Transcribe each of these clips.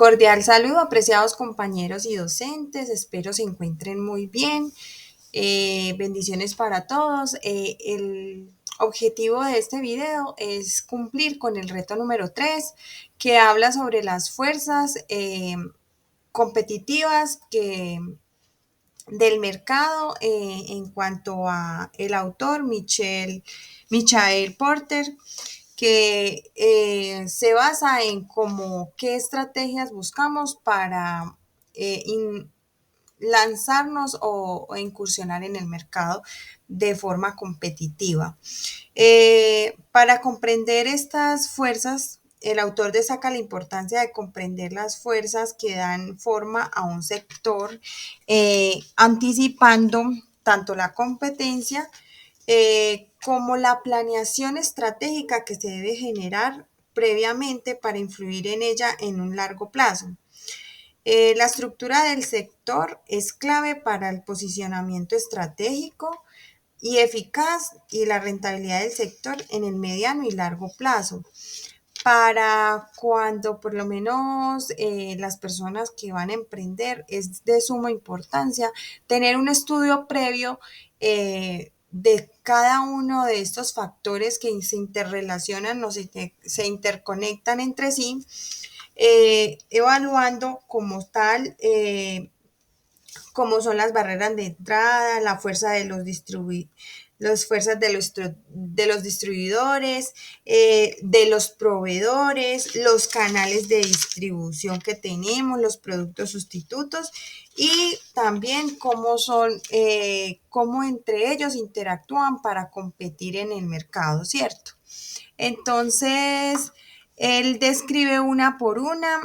Cordial saludo, apreciados compañeros y docentes. Espero se encuentren muy bien. Bendiciones para todos. El objetivo de este video es cumplir con el reto número 3, que habla sobre las fuerzas competitivas del mercado en cuanto a el autor Michael Porter, que se basa en cómo qué estrategias buscamos para lanzarnos o incursionar en el mercado de forma competitiva. Para comprender estas fuerzas, el autor destaca la importancia de comprender las fuerzas que dan forma a un sector, anticipando tanto la competencia como la planeación estratégica que se debe generar previamente para influir en ella en un largo plazo. La estructura del sector es clave para el posicionamiento estratégico y eficaz y la rentabilidad del sector en el mediano y largo plazo. Para cuando por lo menos las personas que van a emprender es de suma importancia tener un estudio previo de cada uno de estos factores que se interrelacionan o se interconectan entre sí, evaluando como tal cómo son las barreras de entrada, la fuerza de las fuerzas de los distribuidores, de los proveedores, los canales de distribución que tenemos, los productos sustitutos y también cómo entre ellos interactúan para competir en el mercado, ¿cierto? Entonces, él describe una por una.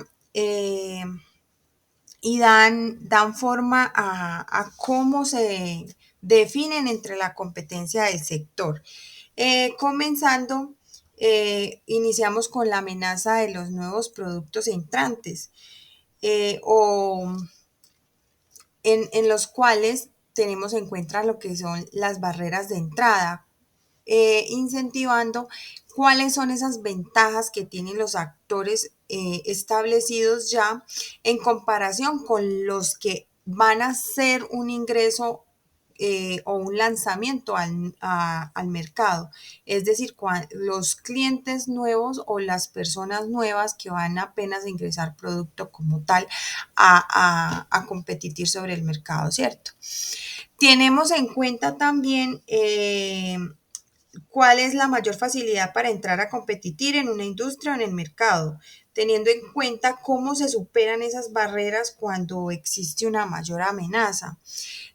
Y dan forma a cómo se definen entre la competencia del sector. Comenzando, iniciamos con la amenaza de los nuevos productos entrantes o en los cuales tenemos en cuenta lo que son las barreras de entrada, incentivando cuáles son esas ventajas que tienen los actores establecidos ya en comparación con los que van a hacer un ingreso o un lanzamiento al mercado. Es decir, los clientes nuevos o las personas nuevas que van apenas a ingresar producto como tal a competir sobre el mercado, ¿cierto? Tenemos en cuenta también cuál es la mayor facilidad para entrar a competir en una industria o en el mercado, teniendo en cuenta cómo se superan esas barreras cuando existe una mayor amenaza.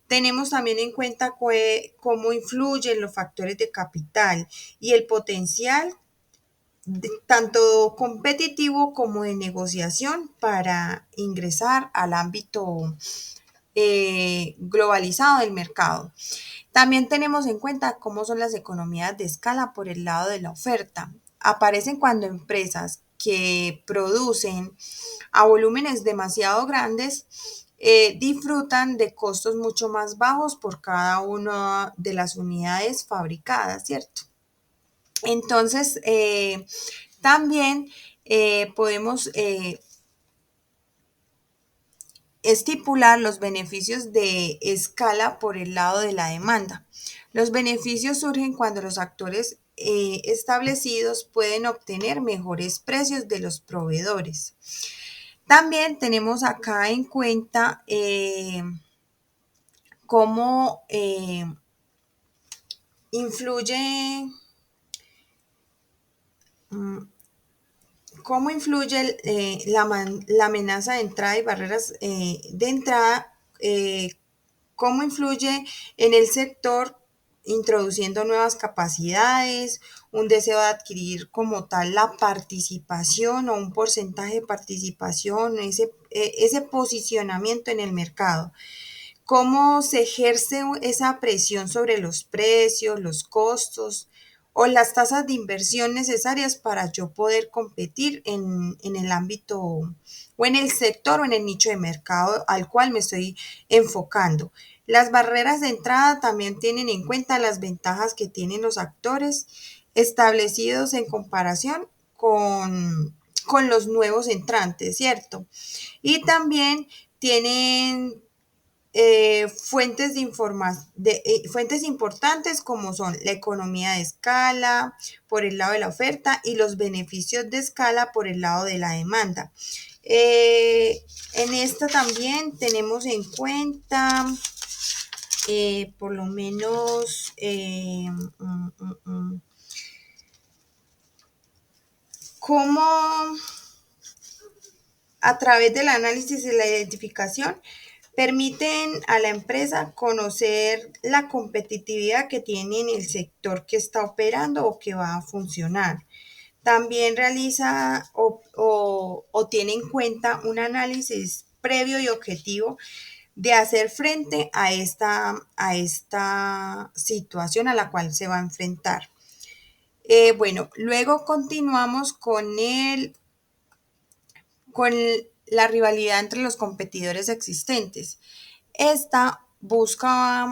Tenemos también en cuenta cómo influyen los factores de capital y el potencial tanto competitivo como de negociación para ingresar al ámbito globalizado del mercado. También tenemos en cuenta cómo son las economías de escala por el lado de la oferta. Aparecen cuando empresas que producen a volúmenes demasiado grandes disfrutan de costos mucho más bajos por cada una de las unidades fabricadas, ¿cierto? Entonces, también podemos estipular los beneficios de escala por el lado de la demanda. Los beneficios surgen cuando los actores establecidos pueden obtener mejores precios de los proveedores. También tenemos acá en cuenta cómo influye cómo influye la amenaza de entrada y barreras de entrada, cómo influye en el sector introduciendo nuevas capacidades, un deseo de adquirir como tal la participación o un porcentaje de participación, ese posicionamiento en el mercado. Cómo se ejerce esa presión sobre los precios, los costos o las tasas de inversión necesarias para yo poder competir en el ámbito o en el sector o en el nicho de mercado al cual me estoy enfocando. Las barreras de entrada también tienen en cuenta las ventajas que tienen los actores establecidos en comparación con con los nuevos entrantes, ¿cierto? Y también tienen fuentes importantes como son la economía de escala por el lado de la oferta y los beneficios de escala por el lado de la demanda. En esta también tenemos en cuenta por lo menos cómo a través del análisis y la identificación permiten a la empresa conocer la competitividad que tiene en el sector que está operando o que va a funcionar. También realiza o tiene en cuenta un análisis previo y objetivo de hacer frente a esta situación a la cual se va a enfrentar. Bueno, luego continuamos con la rivalidad entre los competidores existentes. Esta busca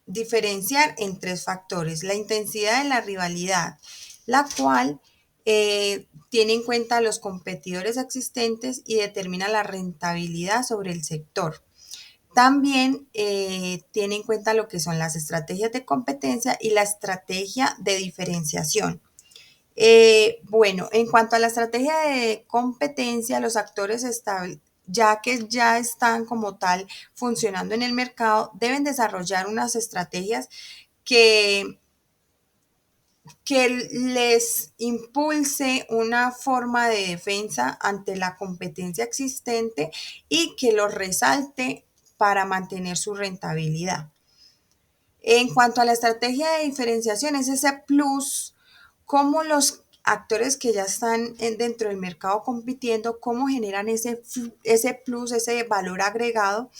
diferenciar en tres factores: la intensidad de la rivalidad, la cual tiene en cuenta los competidores existentes y determina la rentabilidad sobre el sector. También tiene en cuenta lo que son las estrategias de competencia y la estrategia de diferenciación. Bueno, en cuanto a la estrategia de competencia, los actores estables, ya que ya están como tal funcionando en el mercado, deben desarrollar unas estrategias que, que les impulse una forma de defensa ante la competencia existente y que los resalte para mantener su rentabilidad. En cuanto a la estrategia de diferenciación, es ese plus, cómo los actores que ya están dentro del mercado compitiendo, cómo generan ese plus, ese valor agregado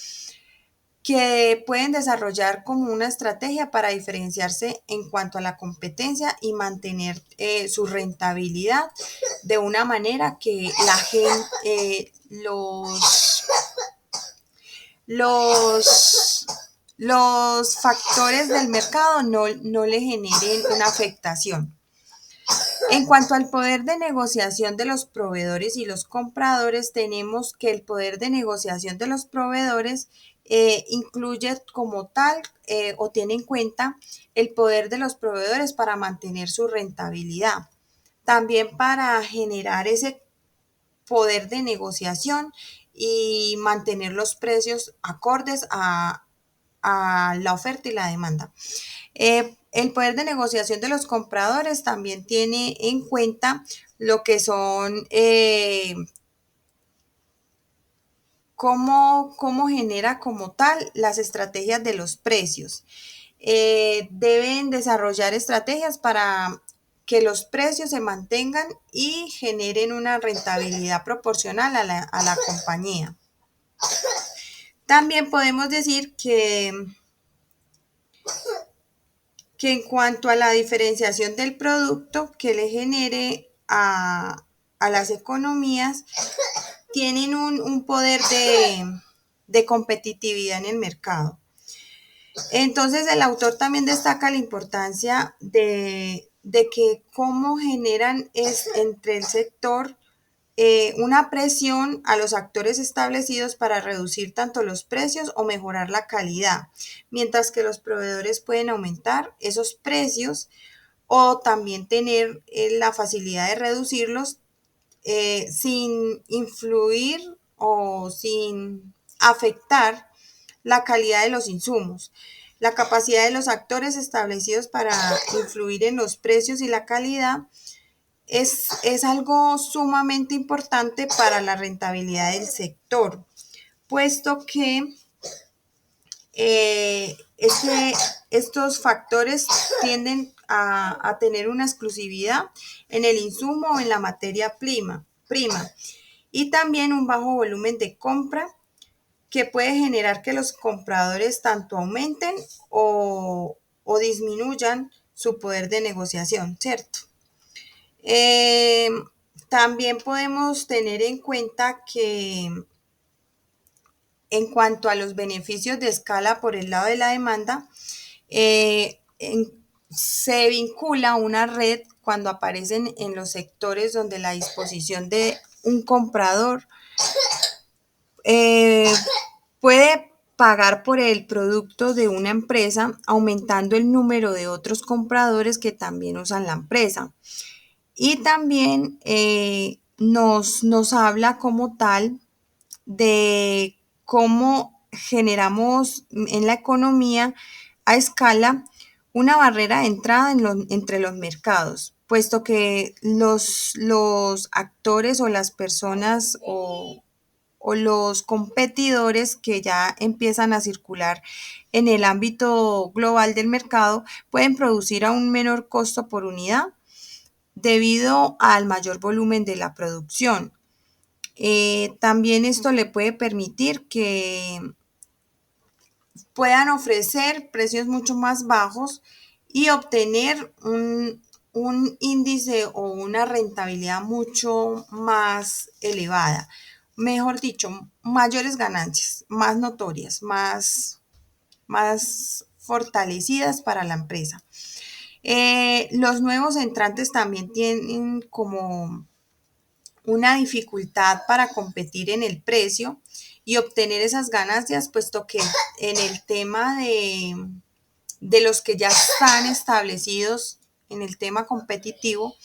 que pueden desarrollar como una estrategia para diferenciarse en cuanto a la competencia y mantener su rentabilidad de una manera que la gente, los, los factores del mercado no le generen una afectación. En cuanto al poder de negociación de los proveedores y los compradores, tenemos que el poder de negociación de los proveedores incluye como tal o tiene en cuenta el poder de los proveedores para mantener su rentabilidad. También para generar ese poder de negociación y mantener los precios acordes a la oferta y la demanda. El poder de negociación de los compradores también tiene en cuenta lo que son cómo genera como tal las estrategias de los precios. Deben desarrollar estrategias para que los precios se mantengan y generen una rentabilidad proporcional a la compañía. También podemos decir que en cuanto a la diferenciación del producto que le genere a las economías, tienen un poder de competitividad en el mercado. Entonces el autor también destaca la importancia de que cómo generan entre el sector una presión a los actores establecidos para reducir tanto los precios o mejorar la calidad, mientras que los proveedores pueden aumentar esos precios o también tener la facilidad de reducirlos sin influir o sin afectar la calidad de los insumos. La capacidad de los actores establecidos para influir en los precios y la calidad es algo sumamente importante para la rentabilidad del sector, puesto que estos factores tienden a tener una exclusividad en el insumo o en la materia prima y también un bajo volumen de compra que puede generar que los compradores tanto aumenten o disminuyan su poder de negociación, ¿cierto? Eh, También podemos tener en cuenta que en cuanto a los beneficios de escala por el lado de la demanda, se vincula una red cuando aparecen en los sectores donde la disposición de un comprador eh, puede pagar por el producto de una empresa, aumentando el número de otros compradores que también usan la empresa. Y también nos habla como tal de cómo generamos en la economía a escala una barrera de entrada entre los mercados, puesto que los actores o las personas o los competidores que ya empiezan a circular en el ámbito global del mercado pueden producir a un menor costo por unidad debido al mayor volumen de la producción. También esto le puede permitir que puedan ofrecer precios mucho más bajos y obtener un índice o una rentabilidad mucho más elevada. Mejor dicho, mayores ganancias, más notorias, más fortalecidas para la empresa. Los nuevos entrantes también tienen como una dificultad para competir en el precio y obtener esas ganancias, puesto que en el tema de los que ya están establecidos en el tema competitivo,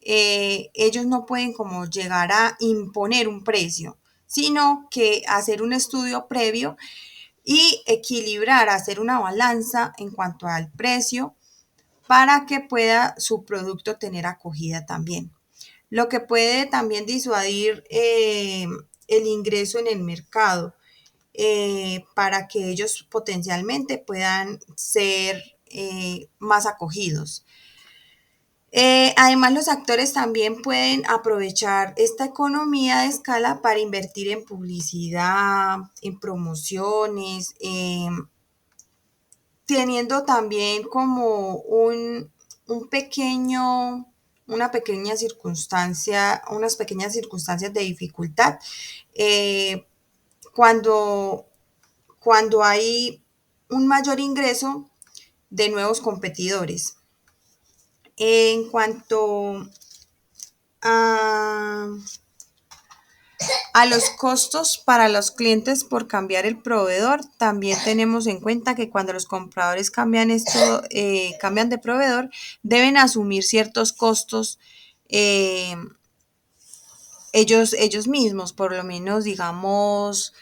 ellos no pueden como llegar a imponer un precio, sino que hacer un estudio previo y equilibrar, hacer una balanza en cuanto al precio para que pueda su producto tener acogida también. Lo que puede también disuadir el ingreso en el mercado para que ellos potencialmente puedan ser más acogidos. Además, los actores también pueden aprovechar esta economía de escala para invertir en publicidad, en promociones, teniendo también como un pequeño, una pequeña circunstancia, unas pequeñas circunstancias de dificultad eh, cuando, cuando hay un mayor ingreso de nuevos competidores. En cuanto a, a los costos para los clientes por cambiar el proveedor, también tenemos en cuenta que cuando los compradores cambian de proveedor, deben asumir ciertos costos eh, ellos mismos, por lo menos digamos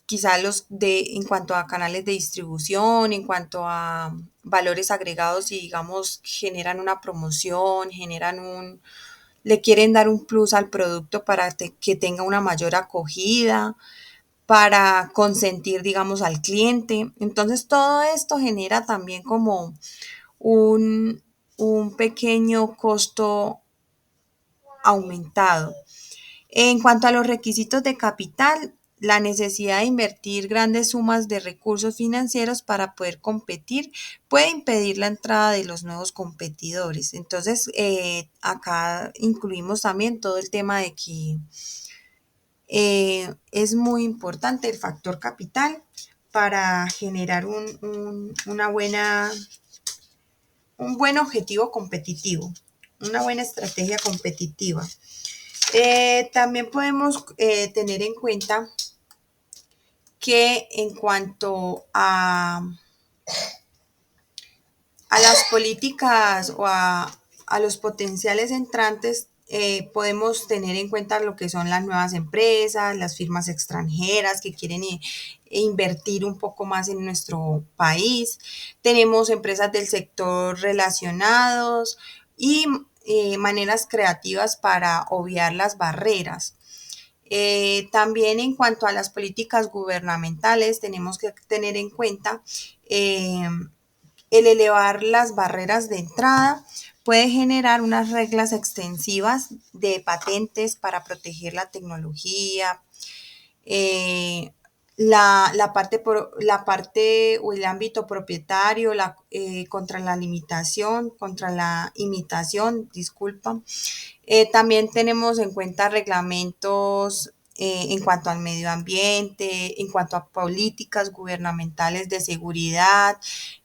quizá en cuanto a canales de distribución, en cuanto a valores agregados y digamos generan una promoción, le quieren dar un plus al producto para que tenga una mayor acogida, para consentir, digamos, al cliente. Entonces, todo esto genera también como un, un pequeño costo aumentado. En cuanto a los requisitos de capital, la necesidad de invertir grandes sumas de recursos financieros para poder competir puede impedir la entrada de los nuevos competidores. Entonces, acá incluimos también todo el tema de que es muy importante el factor capital para generar un buen objetivo competitivo, una buena estrategia competitiva. También podemos tener en cuenta que en cuanto a las políticas a los potenciales entrantes, podemos tener en cuenta lo que son las nuevas empresas, las firmas extranjeras que quieren invertir un poco más en nuestro país. Tenemos empresas del sector relacionados y maneras creativas para obviar las barreras. También en cuanto a las políticas gubernamentales, tenemos que tener en cuenta el elevar las barreras de entrada puede generar unas reglas extensivas de patentes para proteger la tecnología, eh, la parte o el ámbito propietario, contra la limitación, contra la imitación, disculpa. También tenemos en cuenta reglamentos en cuanto al medio ambiente, en cuanto a políticas gubernamentales de seguridad,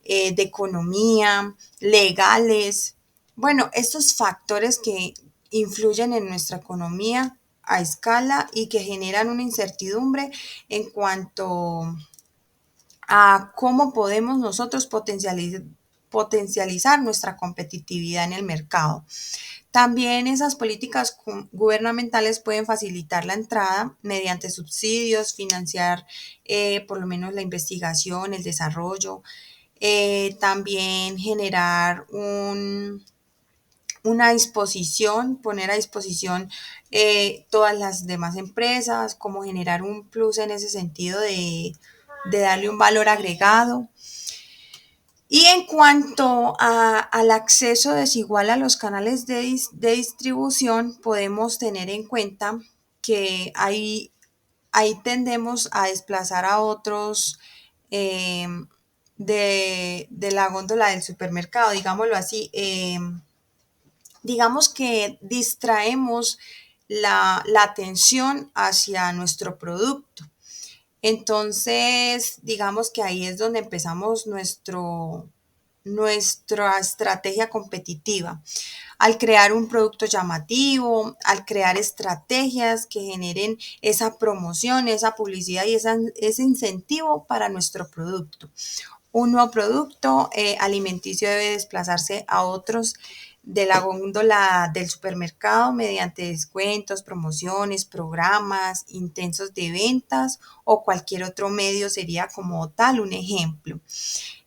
de economía, legales. Bueno, estos factores que influyen en nuestra economía a escala y que generan una incertidumbre en cuanto a cómo podemos nosotros potencializar nuestra competitividad en el mercado. También esas políticas gubernamentales pueden facilitar la entrada mediante subsidios, financiar por lo menos la investigación, el desarrollo, también generar una disposición, poner a disposición todas las demás empresas, como generar un plus en ese sentido de darle un valor agregado. Y en cuanto al acceso desigual a los canales de distribución, podemos tener en cuenta que ahí tendemos a desplazar a otros eh, de la góndola del supermercado, digámoslo así. Digamos que distraemos la atención hacia nuestro producto. Entonces, digamos que ahí es donde empezamos nuestra estrategia competitiva. Al crear un producto llamativo, al crear estrategias que generen esa promoción, esa publicidad y ese incentivo para nuestro producto. Un nuevo producto alimenticio debe desplazarse a otros de la góndola del supermercado mediante descuentos, promociones, programas intensos de ventas o cualquier otro medio sería como tal un ejemplo.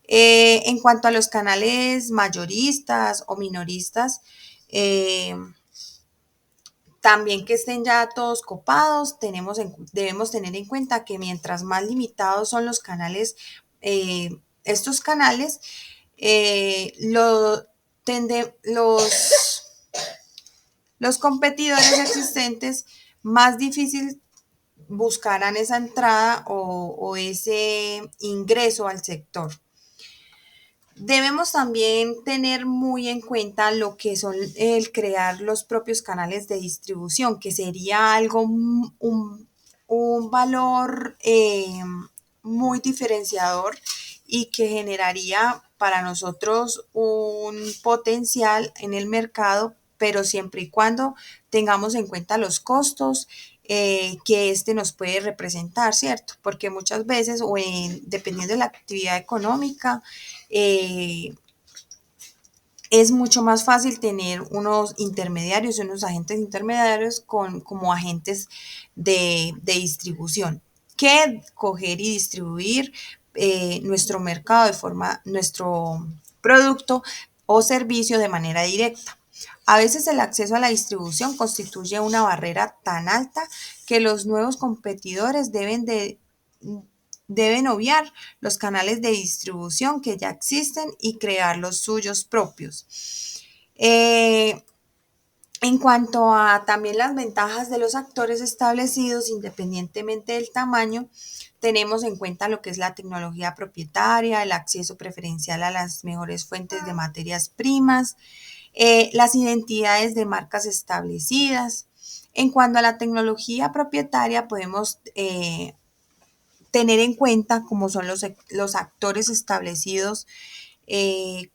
En cuanto a los canales mayoristas o minoristas, eh, también que estén ya todos copados, debemos tener en cuenta que mientras más limitados son los canales, estos canales, lo, tende, los competidores existentes más difícil buscarán esa entrada o ese ingreso al sector. Debemos también tener muy en cuenta lo que son el crear los propios canales de distribución, que sería algo, un valor muy diferenciador y que generaría para nosotros un potencial en el mercado, pero siempre y cuando tengamos en cuenta los costos que este nos puede representar, ¿cierto? Porque muchas veces, dependiendo de la actividad económica, eh, es mucho más fácil tener unos intermediarios, unos agentes intermediarios como agentes de distribución, que coger y distribuir nuestro mercado nuestro producto o servicio de manera directa. A veces el acceso a la distribución constituye una barrera tan alta que los nuevos competidores deben obviar los canales de distribución que ya existen y crear los suyos propios. Eh, en cuanto a también las ventajas de los actores establecidos, independientemente del tamaño, tenemos en cuenta lo que es la tecnología propietaria, el acceso preferencial a las mejores fuentes de materias primas, las identidades de marcas establecidas. En cuanto a la tecnología propietaria, podemos tener en cuenta cómo son los actores establecidos,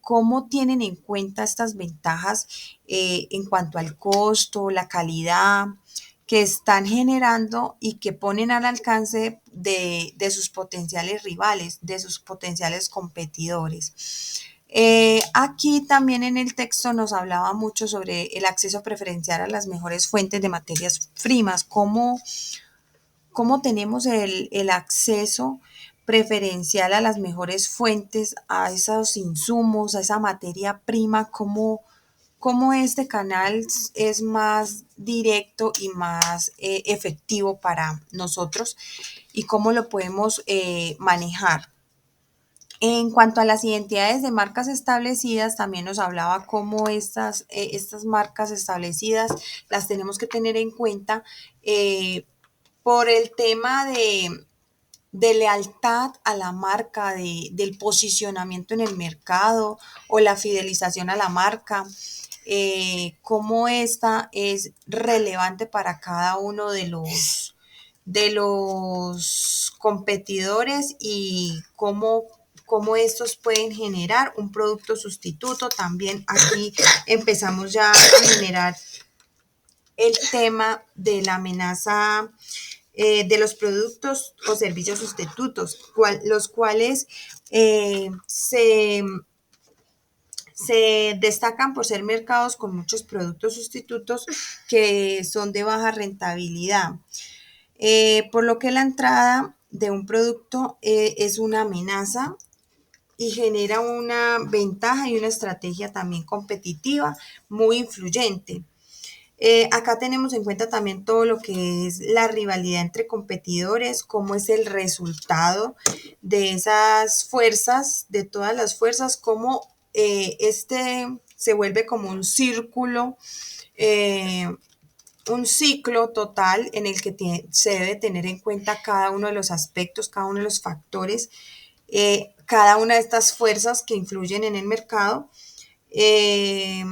cómo tienen en cuenta estas ventajas en cuanto al costo, la calidad que están generando y que ponen al alcance de sus potenciales rivales, de sus potenciales competidores. Aquí también en el texto nos hablaba mucho sobre el acceso preferencial a las mejores fuentes de materias primas, cómo tenemos el acceso preferencial a las mejores fuentes, a esos insumos, a esa materia prima, cómo este canal es más directo y más efectivo para nosotros y cómo lo podemos manejar. En cuanto a las identidades de marcas establecidas, también nos hablaba cómo estas marcas establecidas las tenemos que tener en cuenta por el tema de lealtad a la marca, del posicionamiento en el mercado o la fidelización a la marca, cómo esta es relevante para cada uno de los competidores y cómo estos pueden generar un producto sustituto. También aquí empezamos ya a generar el tema de la amenaza de los productos o servicios sustitutos, los cuales se destacan por ser mercados con muchos productos sustitutos que son de baja rentabilidad, por lo que la entrada de un producto es una amenaza y genera una ventaja y una estrategia también competitiva muy influyente. Acá tenemos en cuenta también todo lo que es la rivalidad entre competidores, cómo es el resultado de esas fuerzas, de todas las fuerzas, cómo este se vuelve como un ciclo total en el que se debe tener en cuenta cada uno de los aspectos, cada uno de los factores, cada una de estas fuerzas que influyen en el mercado. Eh,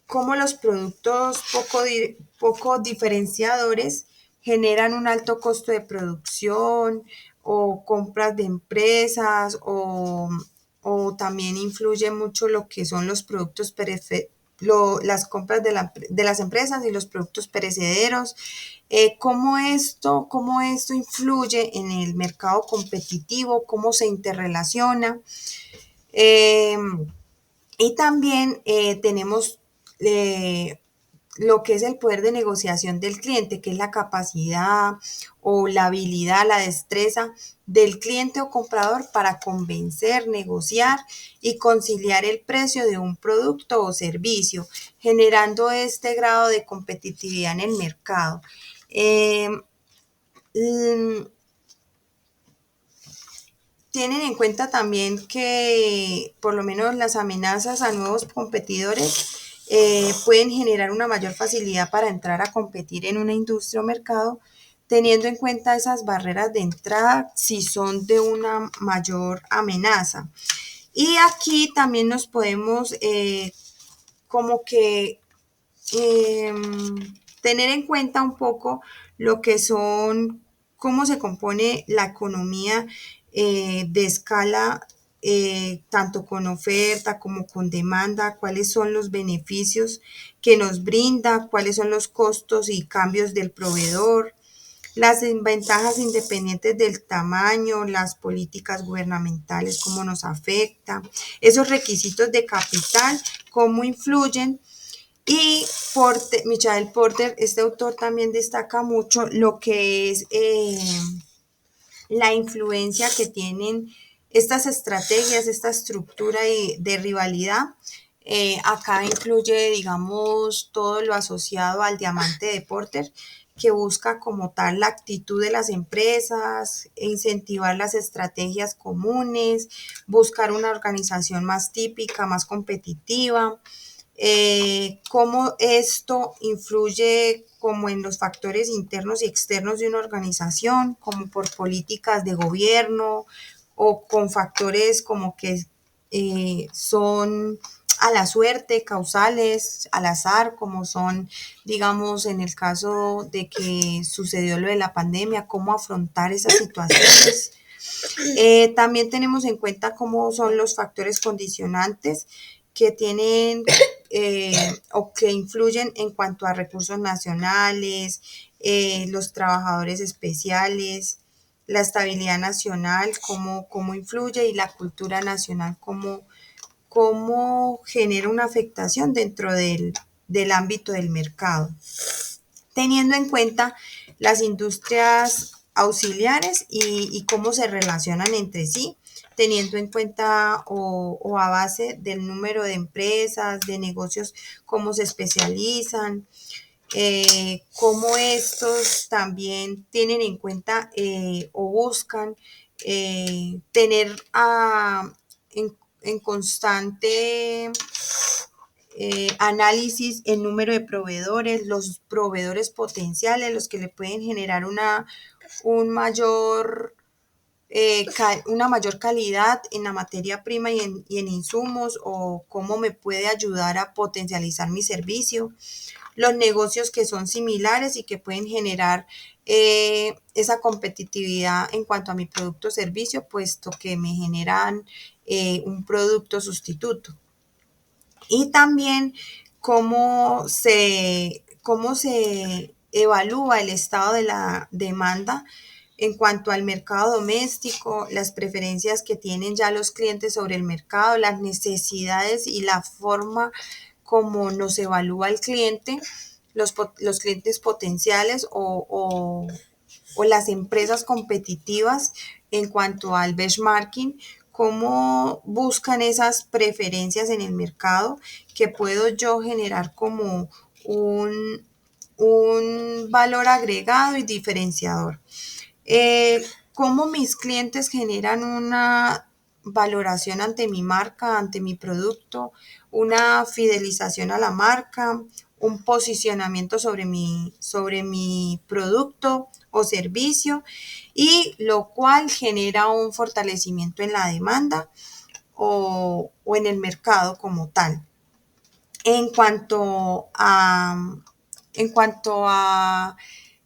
Cómo los productos poco diferenciadores generan un alto costo de producción o compras de empresas o también influye mucho lo que son los productos las compras de las empresas y los productos perecederos. Cómo esto influye en el mercado competitivo, cómo se interrelaciona. Eh, y también tenemos eh, lo que es el poder de negociación del cliente, que es la capacidad o la habilidad, la destreza del cliente o comprador para convencer, negociar y conciliar el precio de un producto o servicio, generando este grado de competitividad en el mercado. Eh, Tienen en cuenta también que por lo menos las amenazas a nuevos competidores pueden generar una mayor facilidad para entrar a competir en una industria o mercado, teniendo en cuenta esas barreras de entrada si son de una mayor amenaza. Y aquí también nos podemos como que eh, tener en cuenta un poco lo que son, cómo se compone la economía de escala, tanto con oferta como con demanda, cuáles son los beneficios que nos brinda, cuáles son los costos y cambios del proveedor, las ventajas independientes del tamaño, las políticas gubernamentales, cómo nos afecta, esos requisitos de capital, cómo influyen. Y Michael Porter, este autor también destaca mucho lo que es la influencia que tienen estas estrategias, esta estructura de rivalidad. Acá incluye, digamos, todo lo asociado al diamante de Porter, que busca como tal la actitud de las empresas, incentivar las estrategias comunes, buscar una organización más típica, más competitiva, cómo esto influye como en los factores internos y externos de una organización, como por políticas de gobierno o con factores como que son a la suerte, causales, al azar, como son, digamos, en el caso de que sucedió lo de la pandemia, cómo afrontar esas situaciones. También tenemos en cuenta cómo son los factores condicionantes que tienen o que influyen en cuanto a recursos nacionales, los trabajadores especiales, la estabilidad nacional, cómo influye y la cultura nacional, cómo genera una afectación dentro del ámbito del mercado, teniendo en cuenta las industrias auxiliares y cómo se relacionan entre sí, teniendo en cuenta o a base del número de empresas, de negocios, cómo se especializan, cómo estos también tienen en cuenta o buscan tener en constante análisis el número de proveedores, los proveedores potenciales, los que le pueden generar un mayor, una mayor calidad en la materia prima y en insumos, o cómo me puede ayudar a potencializar mi servicio, los negocios que son similares y que pueden generar esa competitividad en cuanto a mi producto o servicio, puesto que me generan un producto sustituto. Y también cómo se evalúa el estado de la demanda en cuanto al mercado doméstico, las preferencias que tienen ya los clientes sobre el mercado, las necesidades y la forma como nos evalúa el cliente, los clientes potenciales o las empresas competitivas en cuanto al benchmarking, cómo buscan esas preferencias en el mercado que puedo yo generar como un valor agregado y diferenciador. Cómo mis clientes generan una valoración ante mi marca, ante mi producto, una fidelización a la marca, un posicionamiento sobre mi producto o servicio, y lo cual genera un fortalecimiento en la demanda o en el mercado como tal. En cuanto a, en cuanto a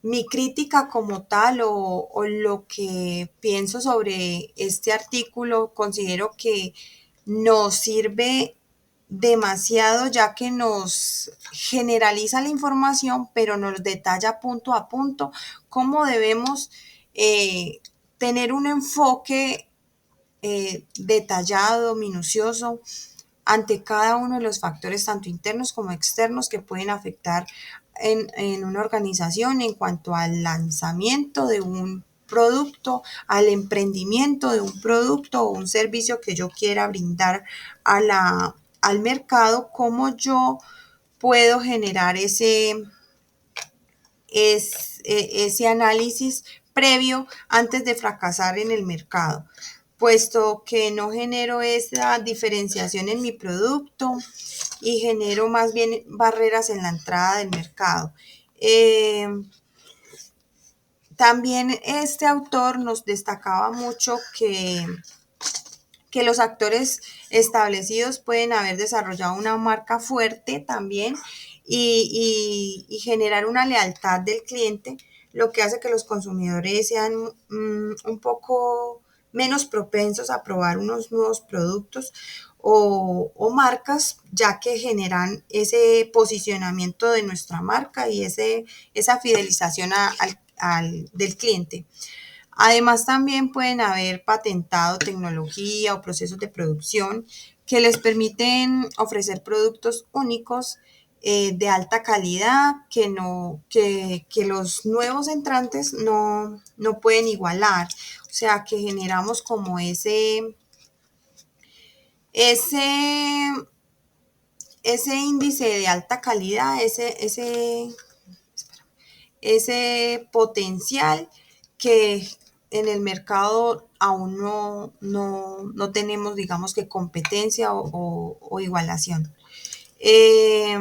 mi crítica como tal o lo que pienso sobre este artículo, considero que nos sirve demasiado ya que nos generaliza la información, pero nos detalla punto a punto cómo debemos tener un enfoque detallado, minucioso, ante cada uno de los factores, tanto internos como externos, que pueden afectar en una organización en cuanto al lanzamiento de un producto, al emprendimiento de un producto o un servicio que yo quiera brindar al mercado, cómo yo puedo generar ese análisis previo antes de fracasar en el mercado, puesto que no genero esa diferenciación en mi producto y genero más bien barreras en la entrada del mercado. También este autor nos destacaba mucho que los actores establecidos pueden haber desarrollado una marca fuerte también y generar una lealtad del cliente, lo que hace que los consumidores sean un poco menos propensos a probar unos nuevos productos o marcas, ya que generan ese posicionamiento de nuestra marca y esa fidelización del cliente. Además, también pueden haber patentado tecnología o procesos de producción que les permiten ofrecer productos únicos de alta calidad que los nuevos entrantes no pueden igualar. O sea, que generamos como ese, ese índice de alta calidad, ese potencial que en el mercado aún no tenemos, digamos, que competencia o igualación. Eh,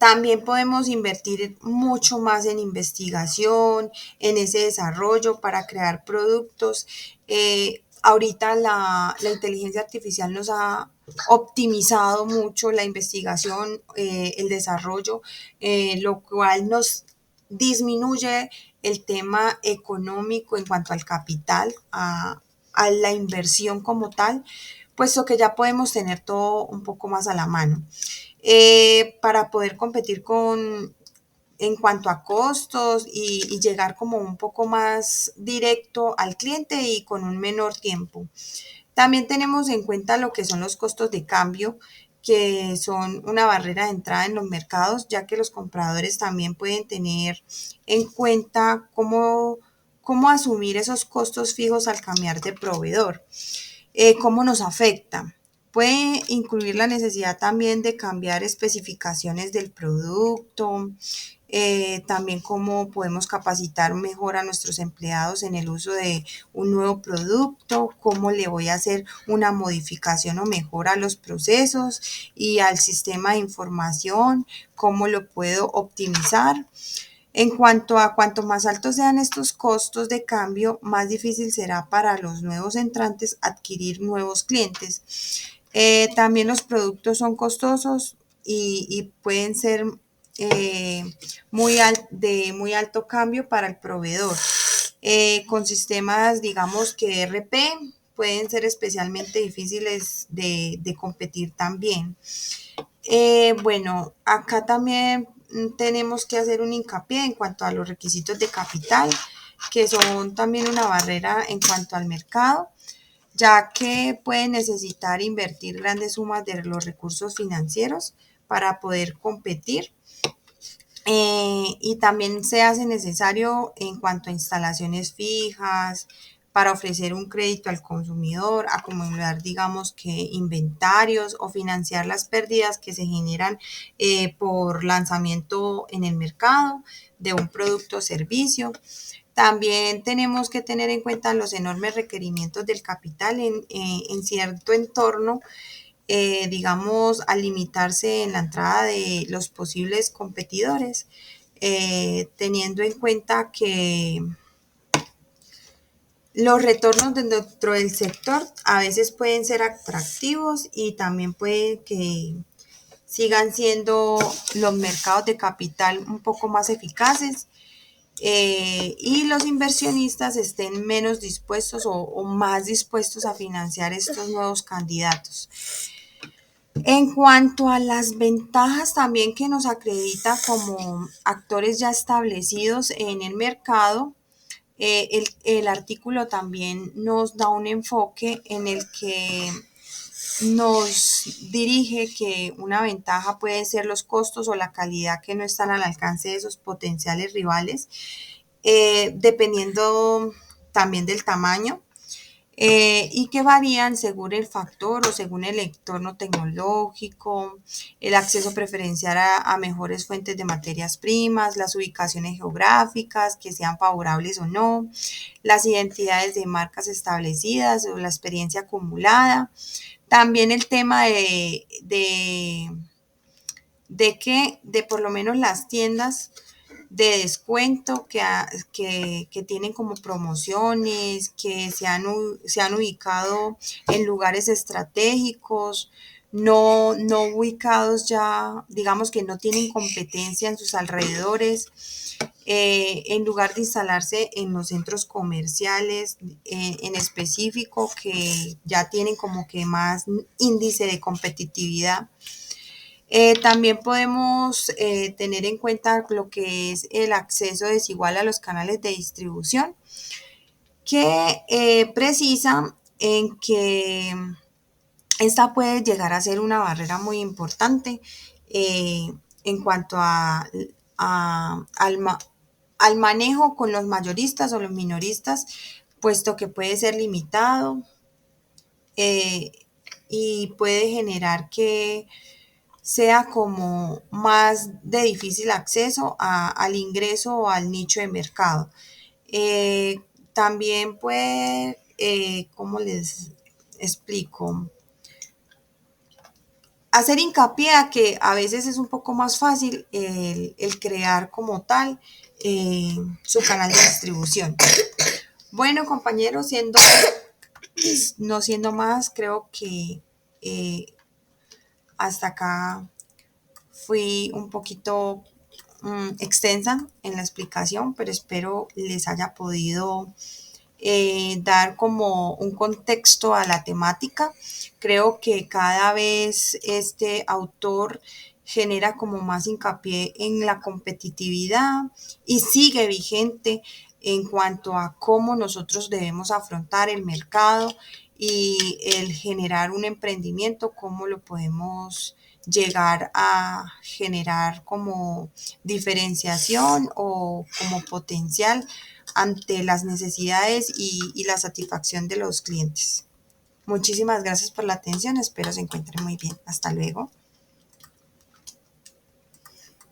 También podemos invertir mucho más en investigación, en ese desarrollo para crear productos. Ahorita la inteligencia artificial nos ha optimizado mucho la investigación, el desarrollo, lo cual nos disminuye el tema económico en cuanto al capital, a la inversión como tal, puesto que ya podemos tener todo un poco más a la mano. Para poder competir en cuanto a costos y llegar como un poco más directo al cliente y con un menor tiempo. También tenemos en cuenta lo que son los costos de cambio, que son una barrera de entrada en los mercados, ya que los compradores también pueden tener en cuenta cómo asumir esos costos fijos al cambiar de proveedor. ¿Cómo nos afecta? Puede incluir la necesidad también de cambiar especificaciones del producto, también cómo podemos capacitar mejor a nuestros empleados en el uso de un nuevo producto, cómo le voy a hacer una modificación o mejora a los procesos y al sistema de información, cómo lo puedo optimizar. En cuanto a cuanto más altos sean estos costos de cambio, más difícil será para los nuevos entrantes adquirir nuevos clientes. También los productos son costosos y pueden ser de muy alto cambio para el proveedor. Con sistemas, digamos que ERP, pueden ser especialmente difíciles de competir también. Bueno, acá también tenemos que hacer un hincapié en cuanto a los requisitos de capital, que son también una barrera en cuanto al mercado, ya que pueden necesitar invertir grandes sumas de los recursos financieros para poder competir. Y también se hace necesario en cuanto a instalaciones fijas, para ofrecer un crédito al consumidor, acumular, digamos que inventarios o financiar las pérdidas que se generan por lanzamiento en el mercado de un producto o servicio. También tenemos que tener en cuenta los enormes requerimientos del capital en cierto entorno, digamos, al limitarse en la entrada de los posibles competidores, teniendo en cuenta que los retornos dentro del sector a veces pueden ser atractivos y también puede que sigan siendo los mercados de capital un poco más eficaces, y los inversionistas estén menos dispuestos o más dispuestos a financiar estos nuevos candidatos. En cuanto a las ventajas también que nos acredita como actores ya establecidos en el mercado, el artículo también nos da un enfoque en el que nos dirige que una ventaja puede ser los costos o la calidad que no están al alcance de esos potenciales rivales, dependiendo también del tamaño, y que varían según el factor o según el entorno tecnológico, el acceso preferencial a mejores fuentes de materias primas, las ubicaciones geográficas que sean favorables o no, las identidades de marcas establecidas o la experiencia acumulada. También el tema de por lo menos las tiendas de descuento que tienen como promociones, que se han ubicado en lugares estratégicos, no ubicados ya, digamos que no tienen competencia en sus alrededores, en lugar de instalarse en los centros comerciales en específico, que ya tienen como que más índice de competitividad. También podemos tener en cuenta lo que es el acceso desigual a los canales de distribución, que precisa en que esta puede llegar a ser una barrera muy importante en cuanto a- al, ma- al manejo con los mayoristas o los minoristas, puesto que puede ser limitado, eh, y puede generar que sea como más de difícil acceso al ingreso o al nicho de mercado. Eh, También puede, ¿cómo les explico? Hacer hincapié a que a veces es un poco más fácil el crear como tal su canal de distribución. Bueno, compañeros, no siendo más, creo que eh, hasta acá fui un poquito extensa en la explicación, pero espero les haya podido dar como un contexto a la temática. Creo que cada vez este autor genera como más hincapié en la competitividad y sigue vigente en cuanto a cómo nosotros debemos afrontar el mercado y el generar un emprendimiento, cómo lo podemos llegar a generar como diferenciación o como potencial ante las necesidades y la satisfacción de los clientes. Muchísimas gracias por la atención, espero se encuentren muy bien. Hasta luego.